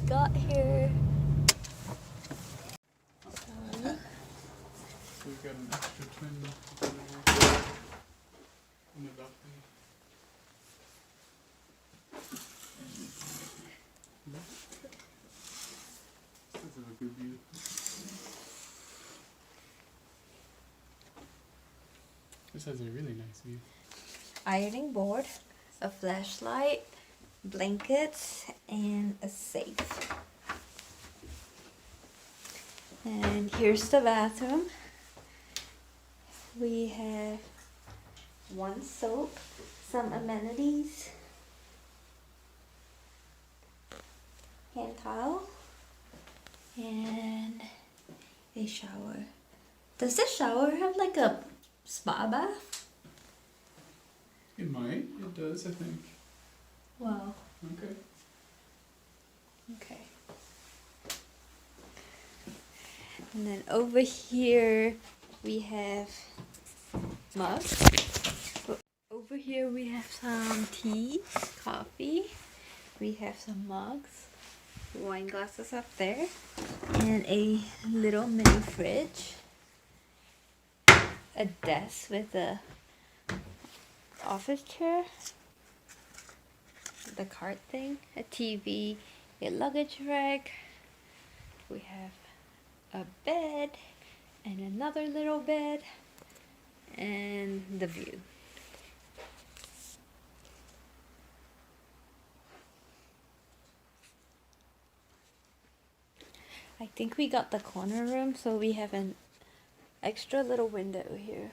got here. We've got an extra twin in the balcony. This is a good view. This has a really nice view. Ironing board, a flashlight, blankets, and a safe. And here's the bathroom. We have one soap, some amenities, hand towel, and a shower. Does this shower have like a spa bath? It might. It does, I think. Wow. Okay. Okay. And then over here we have mugs. Over here we have some tea, coffee. We have some mugs, wine glasses up there, and a little mini fridge. A desk with a office chair, the cart thing, a TV, a luggage rack. We have a bed and another little bed and the view. I think we got the corner room, so we have an extra little window here.